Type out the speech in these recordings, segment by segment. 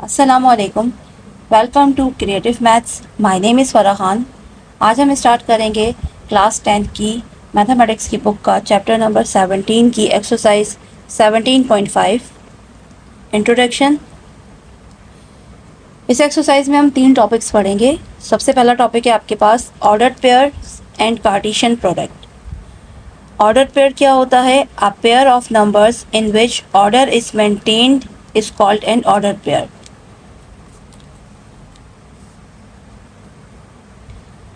अस्सलामुअलैकुम। Welcome to creative maths. My name is Farah Khan. आज हम स्टार्ट करेंगे क्लास 10 की मैथमेटिक्स की बुक का चैप्टर नंबर 17 की एक्सरसाइज 17.5 इंट्रोडक्शन। इस एक्सरसाइज में हम 3 टॉपिक्स पढ़ेंगे। सबसे पहला टॉपिक है आपके पास ordered pair and Cartesian product. Ordered pair क्या होता है? A pair of numbers in which order is maintained is called an ordered pair.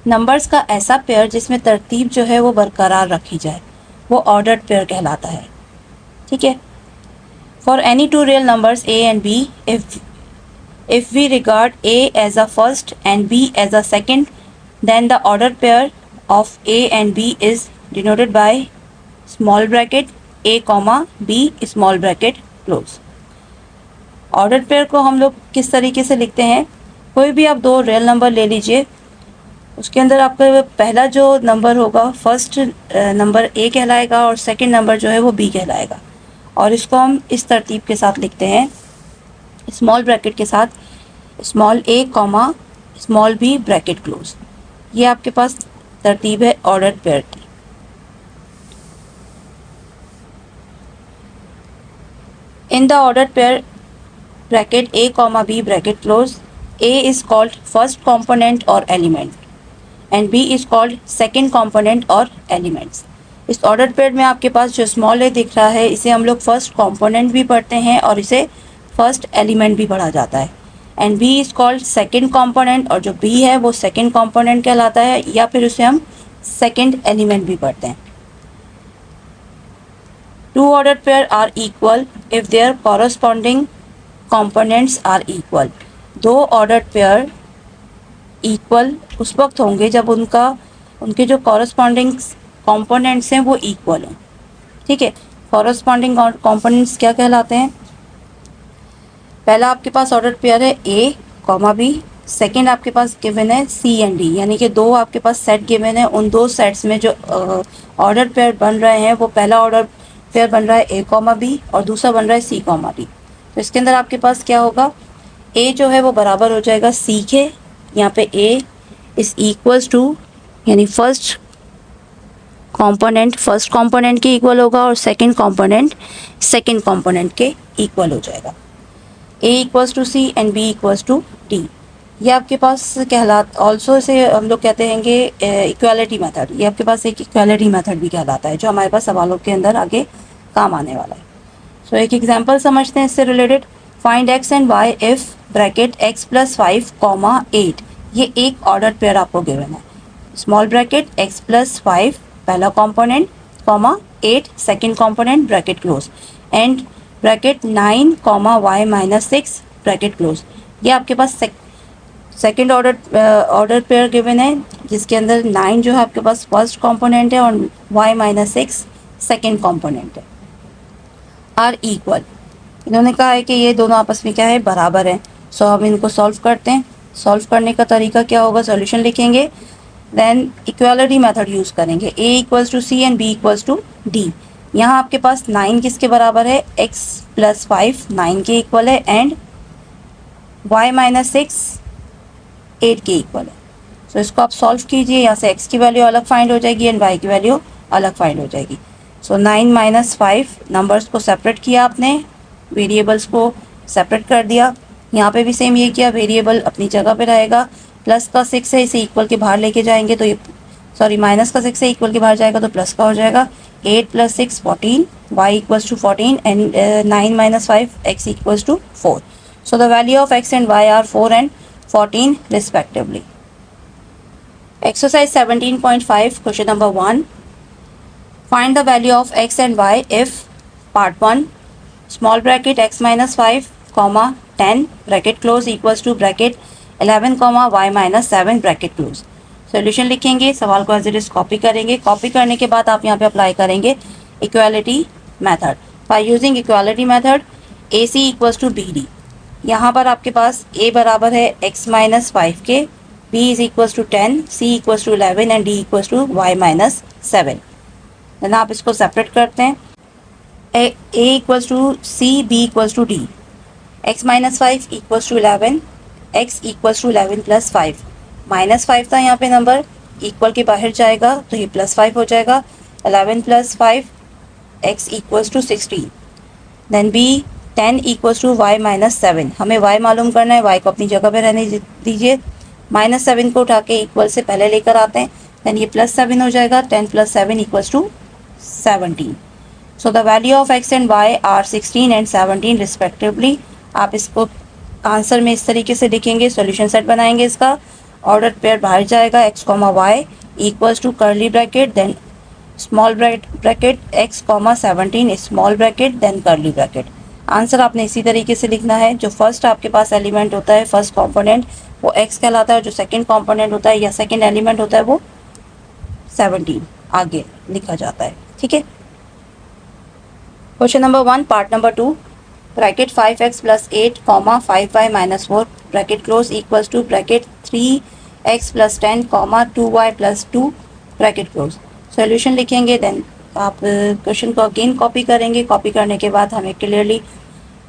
Numbers का ऐसा पेयर जिसमें तरतीब जो है वो बरकरार रखी जाए, वो ऑर्डर्ड पेयर कहलाता है। ठीक है। For any two real numbers a and b, if we regard a as a first and b as a second, then the ordered pair of a and b is denoted by small bracket a comma b small bracket close। Ordered pair को हम लोग किस तरीके से लिखते हैं? कोई भी आप दो रियल नंबर ले लीजिए, उसके अंदर आपका पहला जो नंबर होगा फर्स्ट नंबर ए कहलाएगा और सेकंड नंबर जो है वो बी कहलाएगा, और इसको हम इस तरतीब के साथ लिखते हैं, स्मॉल ब्रैकेट के साथ, small a comma small b bracket close. ये आपके पास तरतीब है ऑर्डर्ड पेयर की। In the ordered pair bracket a comma b bracket close, a is called first component or element and b is called second component or elements. इस ordered pair में आपके पास जो स्मॉल ए दिख रहा है, इसे हम लोग फर्स्ट कॉम्पोनेंट भी पढ़ते हैं और इसे फर्स्ट एलिमेंट भी पढ़ा जाता है। And b is called second component, और जो बी है वो सेकेंड कॉम्पोनेंट कहलाता है, या फिर उसे हम सेकेंड एलिमेंट भी पढ़ते हैं। Two ordered pair are equal if their corresponding components are equal. दो ऑर्डर्ड पेयर इक्वल उस वक्त होंगे जब उनके जो कॉरस्पॉन्डिंग कॉम्पोनेंट्स हैं वो इक्वल हों। ठीक है। कॉरस्पॉन्डिंग कॉम्पोनेंट्स क्या कहलाते हैं? पहला आपके पास ऑर्डर पेयर है ए कॉमा बी, सेकेंड आपके पास गिवन है सी एंड डी, यानी कि दो आपके पास सेट गिवन है। उन दो सेट्स में जो ऑर्डर पेयर बन रहे हैं वो पहला ऑर्डर पेयर बन रहा है ए कॉमा बी और दूसरा बन रहा है सी कॉमा डी। तो इसके अंदर आपके पास क्या होगा? ए जो है वो बराबर हो जाएगा सी के। यहाँ पे ए इज इक्वल्स टू, यानी फर्स्ट कंपोनेंट के इक्वल होगा और सेकेंड कंपोनेंट के इक्वल हो जाएगा। A equals to C and B equals to D. ये आपके पास ऑल्सो इसे हम लोग कहते हैं इक्वालिटी मेथड। ये आपके पास एक इक्वालिटी मेथड भी कहलाता है, जो हमारे पास सवालों के अंदर आगे काम आने वाला है। सो एक एग्जांपल समझते हैं इससे related. Find x and y if bracket x plus 5 comma 8। ये एक ऑर्डर पेयर आपको गिवन है। स्मॉल ब्रैकेट एक्स प्लस 5 पहला component comma 8 second component bracket close, and bracket 9 comma y minus 6 bracket close. ये आपके पास सेकेंड ऑर्डर पेयर गिवन है, जिसके अंदर 9 जो है आपके पास फर्स्ट कंपोनेंट है और y माइनस 6 सेकेंड कंपोनेंट है। आर इक्वल, इन्होंने कहा है कि ये दोनों आपस में क्या है, बराबर हैं। सो हम इनको सॉल्व करते हैं। सॉल्व करने का तरीका क्या होगा? सॉल्यूशन लिखेंगे, देन इक्वालिटी मेथड यूज़ करेंगे। a equals to C and b equals to d. यहाँ आपके पास 9 किसके बराबर है? x प्लस 5 9 के इक्वल है, एंड y माइनस 6 8 के इक्वल है। सो इसको आप सॉल्व कीजिए। यहाँ से x की वैल्यू अलग फाइंड हो जाएगी एंड y की वैल्यू अलग फाइंड हो जाएगी। सो 9 माइनस 5 नंबर्स को सेपरेट किया आपने, वेरिएबल्स को सेपरेट कर दिया। यहाँ पे भी सेम ये किया, वेरिएबल अपनी जगह पे रहेगा। प्लस का 6 है, इसे इक्वल के बाहर लेके जाएंगे तो ये माइनस का 6 है, इक्वल के बाहर जाएगा तो प्लस का हो जाएगा। 8 plus 6 14, y equals to 14 and 9 minus 5 x equals to 4। So the value of x and y are 4 and 14 respectively. Exercise 17.5 question number 1. Find the value of x and y if part 1 small bracket x minus 5 comma 10 bracket close equals to bracket 11 comma y minus 7 bracket close. Solution लिखेंगे, सवाल को as it is copy करेंगे। Copy करने के बाद आप यहाँ पे अप्लाई करेंगे equality method. By using equality method a c equals to b d. यहाँ पर आपके पास a बराबर है x माइनस 5 के, b is equals to 10, c equals to 11 and d equals to y minus 7। Then आप इसको सेपरेट करते हैं। a equals to c, b equals to d। x minus 5 equals to 11, x equals to 11 plus 5, minus 5 था यहाँ पे number, equal के बाहर जाएगा तो ये प्लस 5 हो जाएगा, 11 plus 5 x equals to 16। Then b 10 equals to y minus 7, हमें y मालूम करना है, y को अपनी जगह पे रहने दीजिए, माइनस 7 को उठा के इक्वल से पहले लेकर आते हैं, देन ये प्लस 7 हो जाएगा, 10 plus 7 equals to 17। So the value of x and y are 16 and 17 respectively. आप इसको आंसर में इस तरीके से लिखेंगे, सॉल्यूशन सेट बनाएंगे इसका, ऑर्डर पेयर बाहर जाएगा, x comma y equals to curly bracket, then small bracket x comma 17 small bracket, then curly bracket. Answer आपने इसी तरीके से लिखना है। जो फर्स्ट आपके पास एलिमेंट होता है, फर्स्ट कंपोनेंट, वो x कहलाता है, जो सेकंड कंपोनेंट होता है या सेकंड एलिमेंट होता है वो 17 आगे लिखा जाता है। ठीक है, question number 1 part number 2, bracket 5x plus 8 comma 5y minus 4 bracket close equals to bracket 3x plus 10 comma 2y plus 2 bracket close. Solution लिखेंगे, देन आप क्वेश्चन को अगेन कॉपी करेंगे। कॉपी करने के बाद हमें क्लियरली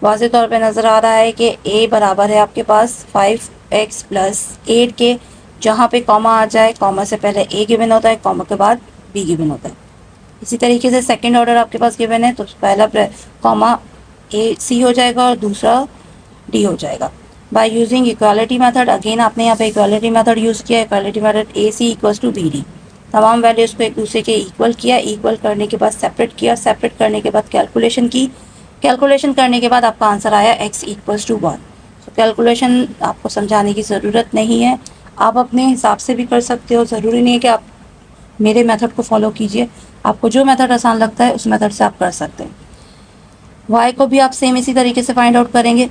वाज़ेह तौर पे नज़र आ रहा है कि a बराबर है आपके पास 5x प्लस 8 के, जहाँ पे कॉमा आ जाए, कॉमा से पहले a गिवन होता है, कॉमा के बाद b गिवन होता है। इसी तरीके से सेकंड ऑर्डर आपके पास गिवन है, तो पहला कॉमा a c हो जाएगा और दूसरा d हो जाएगा। By using equality method, again आपने यहाँ पे इक्वालिटी मेथड यूज़ किया। Equality method a c equals to b d, तमाम वैल्यूज़ को एक दूसरे के इक्वल किया, इक्वल करने के बाद सेपरेट किया, सेपरेट करने के बाद कैलकुलेशन की, कैलकुलेशन करने के बाद आपका आंसर आया x इक्वल्स टू 1। तो कैलकुलेशन आपको समझाने की ज़रूरत नहीं है, आप अपने हिसाब से भी कर सकते हो, ज़रूरी नहीं है कि आप मेरे मेथड को फॉलो कीजिए, आपको जो मेथड आसान लगता है उस मेथड से आप कर सकते हैं। y को भी आप सेम इसी तरीके से फाइंड आउट करेंगे,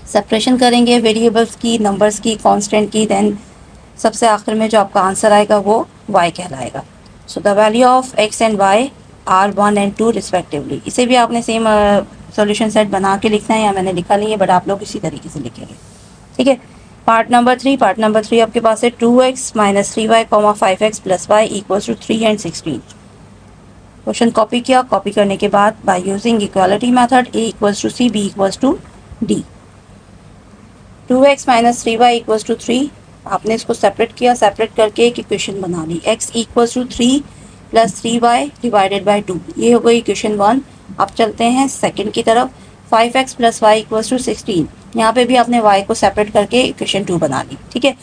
सेपरेशन करेंगे वेरिएबल्स की, नंबर्स की, कांस्टेंट की, देन सबसे आखिर में जो आपका आंसर आएगा वो y कहलाएगा। So the value of x and y are 1 and 2 respectively. इसे भी आपने सेम सॉल्यूशन सेट बना के लिखना है, या मैंने लिखा नहीं है बट आप लोग इसी तरीके से लिखेंगे। ठीक है, पार्ट नंबर 3, पार्ट नंबर 3 आपके पास है 2x minus 3y comma 5x plus y equals to 3 and 16। Question copy किया, कॉपी करने के बाद by using equality method a equals to c, b equals to d। 2x minus 3y equals to 3, आपने इसको separate किया, separate करके एक equation बना ली, x equals to 3 plus 3y divided by 2, ये हो गई इक्वेशन 1। अब चलते हैं सेकंड की तरफ, 5x plus y equals to 16, यहाँ पे भी आपने y को सेपरेट करके इक्वेशन 2 बना ली। ठीक है,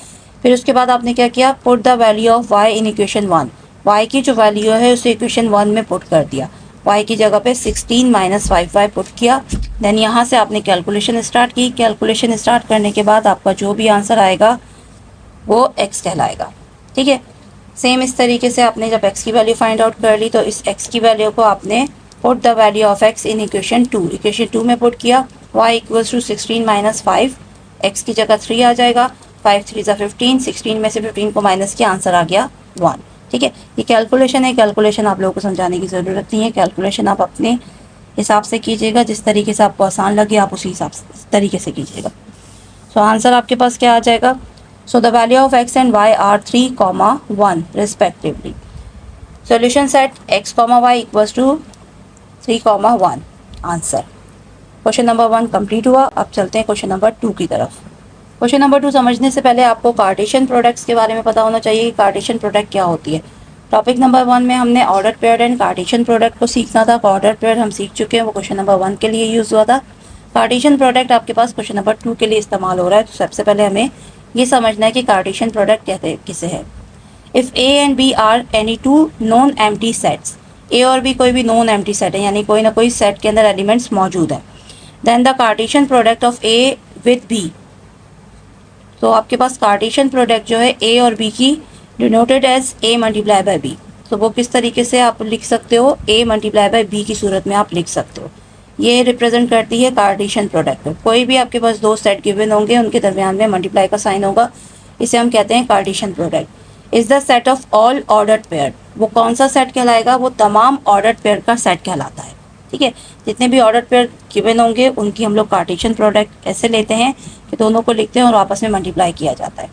फिर उसके बाद आपने क्या किया, put the value of y in equation 1, y की जो वैल्यू है उसे इक्वेशन 1 में पुट कर दिया, y की जगह पे 16 माइनस 5y पुट किया, देन यहाँ से आपने कैलकुलेशन स्टार्ट की। कैलकुलेशन स्टार्ट करने के बाद आपका जो भी आंसर आएगा वो x कहलाएगा। ठीक है, सेम इस तरीके से आपने जब x की वैल्यू फाइंड आउट कर ली तो इस x की वैल्यू को आपने put the value of x in equation 2, equation 2 में पुट किया, y equals to 16 minus 5, x की जगह 3 आ जाएगा, 5 3 ज़ा 15, 16 में से 15 को माइनस किया, आंसर आ गया 1। ठीक है, ये कैलकुलेशन है, कैलकुलेशन आप लोगों को समझाने की ज़रूरत नहीं है, कैलकुलेशन आप अपने हिसाब से कीजिएगा, जिस तरीके से आपको आसान लगे आप उसी हिसाब से तरीके से कीजिएगा। सो आंसर आपके पास क्या आ जाएगा, so the value of x and y are 3, 1 respectively. Solution set x, y equals to 3, 1। Answer question number 1 complete हुआ। अब चलते हैं क्वेश्चन नंबर 2 की तरफ। क्वेश्चन नंबर 2 समझने से पहले आपको कार्टेशियन प्रोडक्ट्स के बारे में पता होना चाहिए कि कार्टेशियन प्रोडक्ट क्या होती है। टॉपिक नंबर 1 में हमने order pair and Cartesian product को सीखना था, ऑर्डर पेयर हम सीख चुके हैं, वो क्वेश्चन नंबर 1 के लिए यूज़ हुआ था। कार्टेशियन प्रोडक्ट आपके पास क्वेश्चन नंबर 2 के लिए इस्तेमाल हो रहा है। तो सबसे पहले हमें ये समझना है कि कार्टेशियन प्रोडक्ट कहते किसे है। If a and b are any two non empty sets, a और बी कोई भी नॉन एम्प्टी सेट है, यानी कोई ना कोई सेट के अंदर एलिमेंट्स मौजूद हैं, then the Cartesian product of A with B. तो आपके पास कार्टेशियन प्रोडक्ट जो है ए और बी की denoted as A multiply by B. तो वो किस तरीके से आप लिख सकते हो, ए मल्टीप्लाई बाय बी की सूरत में आप लिख सकते हो। ये रिप्रेजेंट करती है कार्टेशियन प्रोडक्ट। कोई भी आपके पास दो सेट गिवन होंगे, उनके दरमियान में मल्टीप्लाई का साइन होगा, इसे हम कहते हैं Cartesian product. Is the set of all ordered pair, वो कौन सा सेट कहलाएगा, वो तमाम ऑर्डर्ड पेयर का सेट कहलाता है। ठीक है, जितने भी ऑर्डर्ड पेयर गिवन होंगे उनकी हम लोग कार्टेशियन प्रोडक्ट ऐसे लेते हैं कि दोनों को लिखते हैं और आपस में मल्टीप्लाई किया जाता है।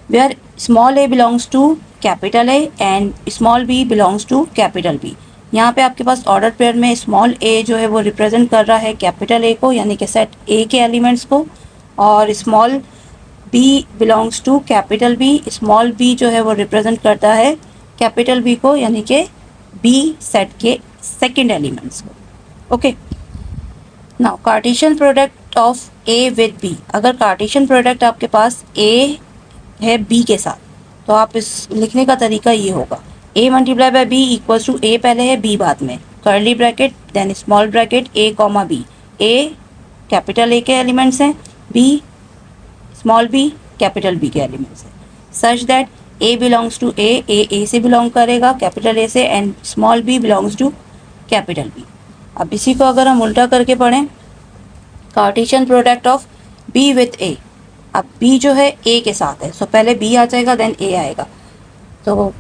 Where small a belongs to capital A and small b belongs to capital B, यहाँ पे आपके पास ऑर्डर पेयर में स्मॉल ए जो है वो रिप्रेजेंट कर रहा है कैपिटल ए को, यानी कि सेट ए के एलिमेंट्स को, और small b belongs to capital B, small b जो है वो रिप्रेजेंट करता है कैपिटल बी को, यानी कि बी सेट के सेकंड एलिमेंट्स को। Okay, now Cartesian product of A with B. अगर कार्टेशियन प्रोडक्ट आपके पास ए है बी के साथ, तो आप इस लिखने का तरीका ये होगा, a multiply by b equals to a पहले है बी बाद में, curly bracket then small bracket a comma b. A capital A के एलिमेंट्स हैं, b small b capital B के एलिमेंट्स हैं, such that a belongs to A से belong करेगा कैपिटल ए से, and small b belongs to capital B. अब इसी को अगर हम उल्टा करके पढ़ें, Cartesian product of B with ए, अब बी जो है ए के साथ है, सो पहले बी आ जाएगा देन ए आएगा, तो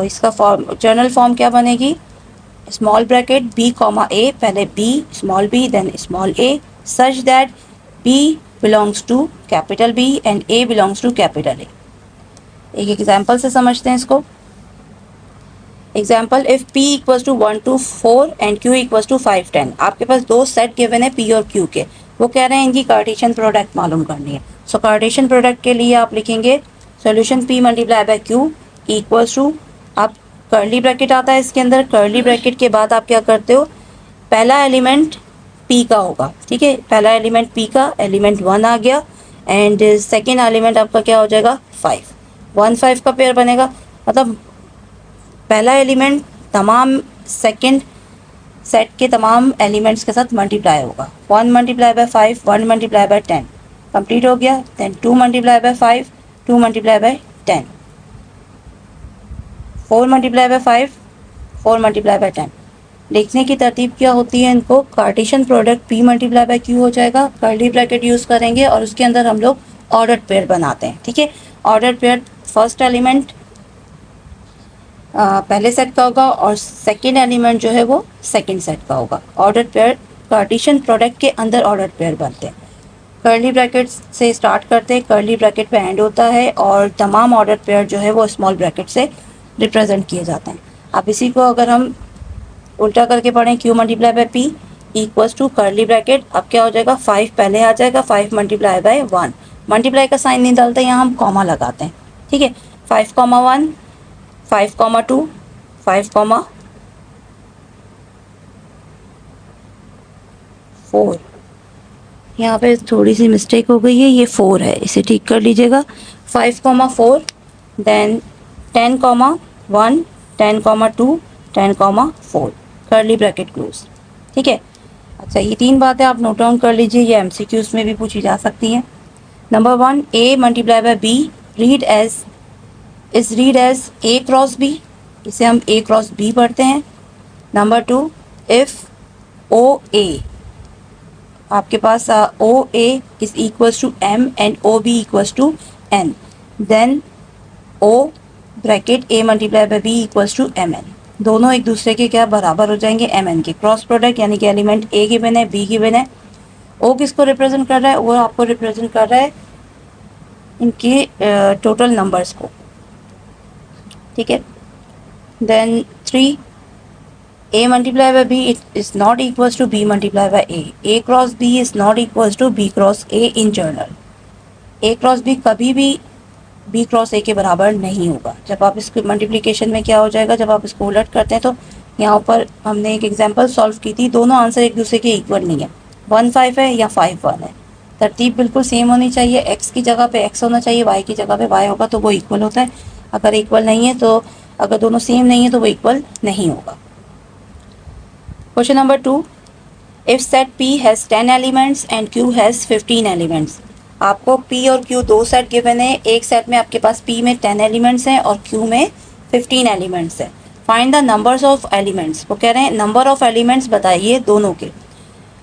इसका फॉर्म जनरल फॉर्म क्या बनेगी, small bracket b comma a, पहले b small b then small a, such that b belongs to capital B and a belongs to capital A. एक एग्जाम्पल से समझते हैं इसको। Example, if p equals to 1 to 4 and q equals to 5 10। आपके पास दो set given है p और q के, वो कह रहे हैं इनकी कार्टेशियन प्रोडक्ट मालूम करनी है। सो कार्टेशियन प्रोडक्ट के लिए आप लिखेंगे solution p multiply by q equals to, आप कर्ली ब्रैकेट आता है इसके अंदर, कर्ली ब्रैकेट के बाद आप क्या करते हो, पहला एलिमेंट p का होगा, ठीक है, पहला एलिमेंट p का एलिमेंट 1 आ गया, एंड सेकेंड एलिमेंट आपका क्या हो जाएगा 5, 1 5 का पेयर बनेगा, मतलब पहला एलिमेंट तमाम सेकंड सेट के तमाम एलिमेंट्स के साथ मल्टीप्लाई होगा। 1 multiply by 5, 1 multiply by 10 complete हो गया, then 2 multiply by 5, 2 multiply by 10, 4 multiply by 5, 4 multiply by 10। लिखने की तरतीब क्या होती है इनको, Cartesian product p multiply by q हो जाएगा, कर्ली ब्रैकेट यूज़ करेंगे और उसके अंदर हम लोग ऑर्डर पेयर बनाते हैं, ठीक है। ऑर्डर पेयर फर्स्ट एलिमेंट पहले सेट का होगा और सेकेंड एलिमेंट जो है वो सेकेंड सेट का होगा। ऑर्डर पेयर कार्टेशियन प्रोडक्ट के अंदर ऑर्डर पेयर बनते हैं, कर्ली ब्रैकेट से स्टार्ट करते हैं, कर्ली ब्रैकेट पे एंड होता है, और तमाम ऑर्डर पेयर जो है वो स्मॉल ब्रैकेट से रिप्रेजेंट किए जाते हैं। अब इसी को अगर हम उल्टा करके पढ़ें, q multiply by p equals to curly bracket, अब क्या हो जाएगा 5 पहले आ जाएगा, 5 मल्टीप्लाई बाय 1, मल्टीप्लाई का साइन नहीं डालते, यहाँ हम कॉमा लगाते हैं, ठीक है, 5 कॉमा 1, 5 कॉमा 2, 5 कॉमा 4, यहाँ पे थोड़ी सी मिस्टेक हो गई है, ये 4 है, इसे ठीक कर लीजिएगा, 5 comma 4, then 10 comma 1, 10 comma 2, 10 comma 4, curly bracket close, ठीक है। अच्छा, ये 3 बातें आप नोट डाउन कर लीजिए, ये MCQs में भी पूछी जा सकती हैं। Number 1, a multiply by b read as a cross b, इसे हम a क्रॉस b पढ़ते हैं। नंबर 2, इफ़ OA आपके पास OA is equals to m and OB equals to n, then O bracket a multiply by b equals to mn, दोनों एक दूसरे के क्या बराबर हो जाएंगे mn के। क्रॉस प्रोडक्ट यानी कि एलिमेंट a गिवन है, b गिवन है, O किसको रिप्रेजेंट कर रहा है, वो आपको रिप्रेजेंट कर रहा है इनके टोटल नंबर्स को, ठीक है। Then 3, a multiply by b is not equals to b multiply by a cross b is not equals to b cross a in general. a cross b कभी भी b क्रॉस a के बराबर नहीं होगा। जब आप इसके मल्टीप्लिकेशन में क्या हो जाएगा, जब आप इसको उलट करते हैं, तो यहाँ पर हमने एक एग्जांपल सॉल्व की थी, दोनों आंसर एक दूसरे के इक्वल नहीं है, 1 5 है या 5 1 है, तरतीब बिल्कुल सेम होनी चाहिए, x की जगह पे x होना चाहिए, y की जगह पे y होगा तो वो इक्वल होता है, अगर इक्वल नहीं है तो, अगर दोनों सेम नहीं है तो वो इक्वल नहीं होगा। Question number 2, if set p has 10 elements and q has 15 elements. आपको p और q दो सेट गिवन है, एक सेट में आपके पास p में 10 एलिमेंट्स हैं और q में 15 एलिमेंट्स हैं। Find the numbers of elements, वो कह रहे हैं नंबर ऑफ एलिमेंट्स बताइए दोनों के,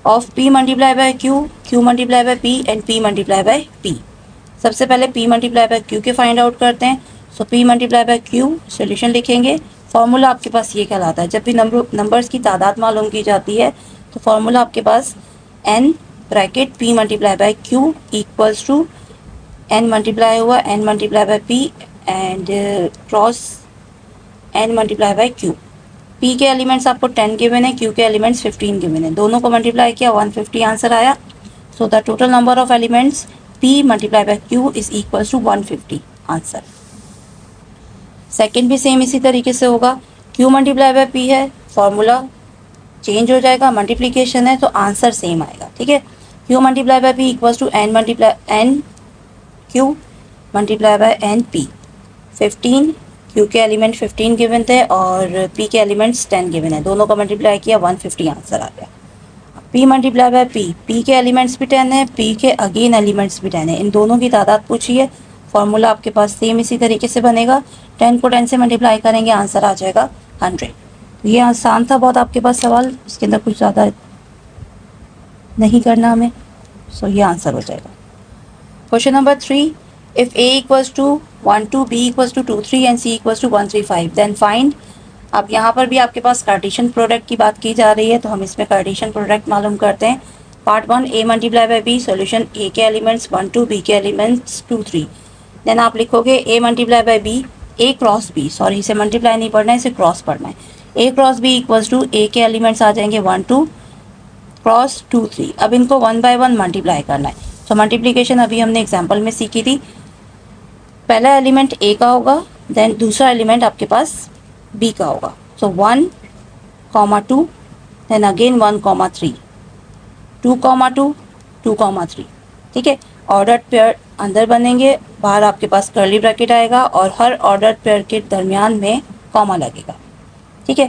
of p multiply by q, q multiply by p and p multiply by p। सबसे पहले p मल्टीप्लाई बाय q के फाइंड आउट करते हैं। सो p multiply by q solution लिखेंगे, फार्मूला आपके पास ये कहलाता है, जब भी नंबर्स की तादाद मालूम की जाती है तो फार्मूला आपके पास n bracket p multiply by q equals to n multiply हुआ n multiply by p and cross n multiply by q, P के एलिमेंट्स आपको 10 गिवन है, क्यू के एलिमेंट्स 15 गिवन है, दोनों को मल्टीप्लाई किया 150 आंसर आया। So the total number of elements P multiply by Q is equal to 150 answer. Second भी सेम इसी तरीके से होगा, क्यू मल्टीप्लाई बाय पी है, फॉर्मूला चेंज हो जाएगा, मल्टीप्लीकेशन है तो आंसर सेम आएगा, ठीक है। Q multiply by P equals to N multiply N Q multiply by N P. 15 क्यू के एलिमेंट 15 गिवन थे और पी के एलिमेंट्स 10 गिवन है, दोनों का मल्टीप्लाई किया 150 आंसर आ गया। P multiply by P, P के एलिमेंट्स भी 10 है, पी के अगेन एलिमेंट्स भी 10 है, इन दोनों की तादाद पूछी है, फॉर्मूला आपके पास सेम इसी तरीके से बनेगा, 10 को 10 से मल्टीप्लाई करेंगे आंसर आ जाएगा 100। ये आसान था बहुत आपके पास सवाल, इसके अंदर कुछ ज़्यादा नहीं करना हमें, सो ये आंसर हो जाएगा। Question number 3, if A equals to 1 2 B equals to 2 3 and C equals to 1 3 5 then find. अब यहाँ पर भी आपके पास कार्टेशियन प्रोडक्ट की बात की जा रही है, तो हम इसमें कार्टेशियन प्रोडक्ट मालूम करते हैं। Part 1 A multiply by B, solution A के एलिमेंट्स 1 2 बी के एलिमेंट्स 2 3। देन आप लिखोगे A multiply by B, A cross B, sorry इसे मल्टीप्लाई नहीं पढ़ना है, इसे क्रॉस पढ़ना है। A cross B equals to A के एलिमेंट्स आ जाएंगे 1 2 क्रॉस 2 3। अब इनको 1 बाय 1 मल्टीप्लाई करना है, तो मल्टीप्लीकेशन अभी हमने एग्जाम्पल में सीखी थी। पहला एलिमेंट ए का होगा, देन दूसरा एलिमेंट आपके पास बी का होगा, सो 1 2 देन अगेन 1 3 2 2 2 3, ठीक है। ऑर्डर पेयर अंदर बनेंगे, बाहर आपके पास कर्ली ब्रैकेट आएगा और हर ऑर्डर पेयर के दरमियान में कॉमा लगेगा, ठीक है।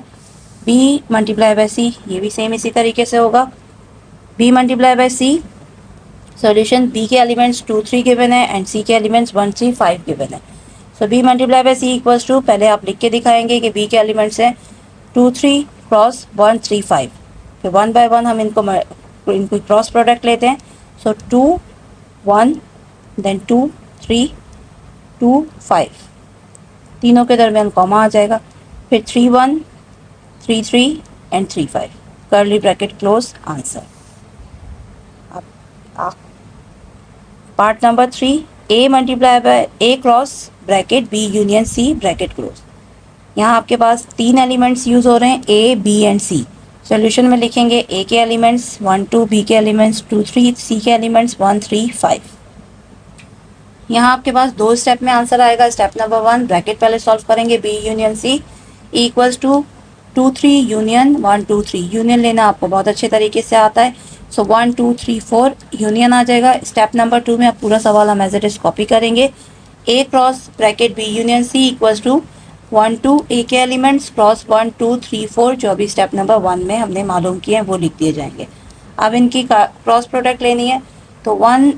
बी मल्टीप्लाई बाय सी, ये भी सेम इसी तरीके से होगा, B multiply by C, solution B के एलिमेंट्स 2 3 गिवन है एंड सी के एलिमेंट्स 1 3 5 गिवन है। So B multiply by C equals to, पहले आप लिख के दिखाएंगे कि बी के एलिमेंट्स हैं 2 3 क्रॉस 1 3 5, फिर 1 बाय 1 हम इनको क्रॉस प्रोडक्ट लेते हैं, सो 2 1 देन 2 3 2 5, तीनों के दरमियान कॉमा आ जाएगा, फिर 3 1 3 3 and 3 5, curly bracket close answer. Part number 3, A multiply by A cross bracket B union C bracket close. यहाँ आपके पास 3 एलिमेंट्स यूज़ हो रहे हैं, A B and C. Solution में लिखेंगे ए के एलिमेंट्स 1 2, बी के एलिमेंट्स 2 3, सी के एलिमेंट्स 1 3 5। यहाँ आपके पास 2 स्टेप में आंसर आएगा। स्टेप नंबर 1, ब्रैकेट पहले सॉल्व करेंगे, B union C equals to 2 3 union 1 2 3, union लेना आपको बहुत अच्छे तरीके से आता है, सो 1 2 3 4 यूनियन आ जाएगा। स्टेप नंबर 2 में आप पूरा सवाल हम एज इट इज कॉपी करेंगे, A cross bracket B union C equals to 1 2 A के एलिमेंट्स क्रॉस 1 2 3 4, जो अभी स्टेप नंबर 1 में हमने मालूम किए हैं वो लिख दिए जाएंगे। अब इनकी क्रॉस प्रोडक्ट लेनी है, तो 1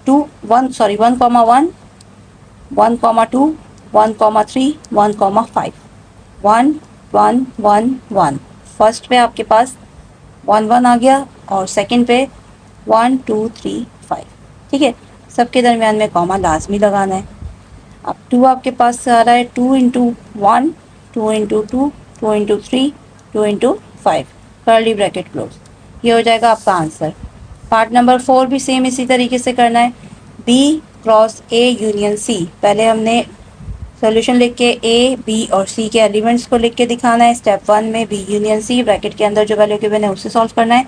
2 1 सॉरी 1 1 1 2 1 3 1 5 1 1 1 1। फर्स्ट पे आपके पास 1 1 आ गया और सेकंड पे 1 2 3 5, ठीक है। सबके दरमियान में कॉमा लाजमी लगाना है। अब 2 आपके पास आ रहा है, 2 into 1 2 into 2 2 into 3 2 into 5, curly bracket close, ये हो जाएगा आपका आंसर। पार्ट नंबर 4 भी सेम इसी तरीके से करना है, B cross A union C. पहले हमने सॉल्यूशन लिख के ए बी और सी के एलिमेंट्स को लिख के दिखाना है। स्टेप 1 में बी यूनियन सी, ब्रैकेट के अंदर जो वैल्यू गिवन है उससे सॉल्व करना है।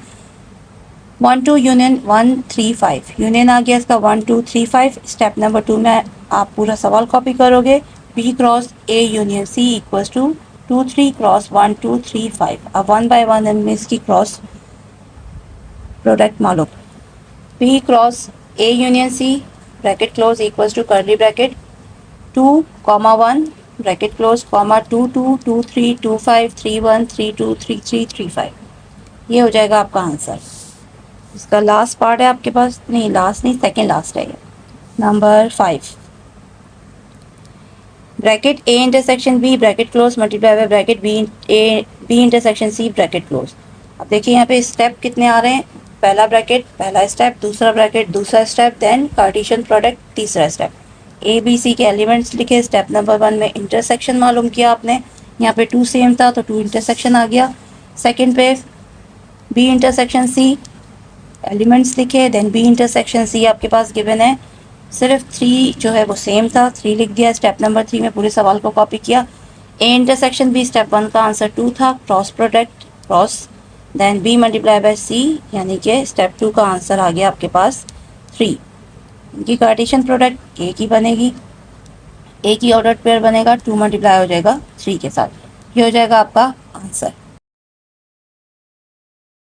1 2 यूनियन 1 3 5, यूनियन आ गया इसका 1 2 3 5। स्टेप नंबर 2 में आप पूरा सवाल कॉपी करोगे, B cross A union C equals to 2 3 cross 1 2 3 5। अब 1 बाय 1 हमने इसकी क्रॉस प्रोडक्ट मालूम, B cross A union C bracket close equals to curly bracket 2 1 bracket close comma 2 2 2 3 2 5 3 1 3 2 3 3 3 5, ये हो जाएगा आपका आंसर। इसका लास्ट पार्ट है आपके पास, नहीं लास्ट नहीं सेकेंड लास्ट है, number 5, bracket A intersection B bracket close multiply by bracket B intersection C bracket close. अब देखिए यहाँ पे स्टेप कितने आ रहे हैं, पहला ब्रैकेट पहला स्टेप, दूसरा ब्रैकेट दूसरा स्टेप, देन कार्टेशियन प्रोडक्ट तीसरा स्टेप। ए बी सी के एलिमेंट्स लिखे, स्टेप नंबर 1 में इंटरसेक्शन मालूम किया आपने, यहाँ पे 2 सेम था तो 2 इंटरसेक्शन आ गया। सेकंड पे बी इंटरसेक्शन सी एलिमेंट्स लिखे, देन बी इंटरसेक्शन सी आपके पास गिवन है, सिर्फ 3 जो है वो सेम था, 3 लिख दिया। स्टेप नंबर 3 में पूरे सवाल को कॉपी किया, ए इंटरसेक्शन बी स्टेप 1 का आंसर 2 था, cross product cross, then B multiply by C, यानी कि स्टेप 2 का आंसर आ गया आपके पास 3। इनकी कार्टेशियन प्रोडक्ट ए की बनेगी, ए की ऑर्डर पेयर बनेगा, 2 मल्टीप्लाई हो जाएगा 3 के साथ, ये हो जाएगा आपका आंसर।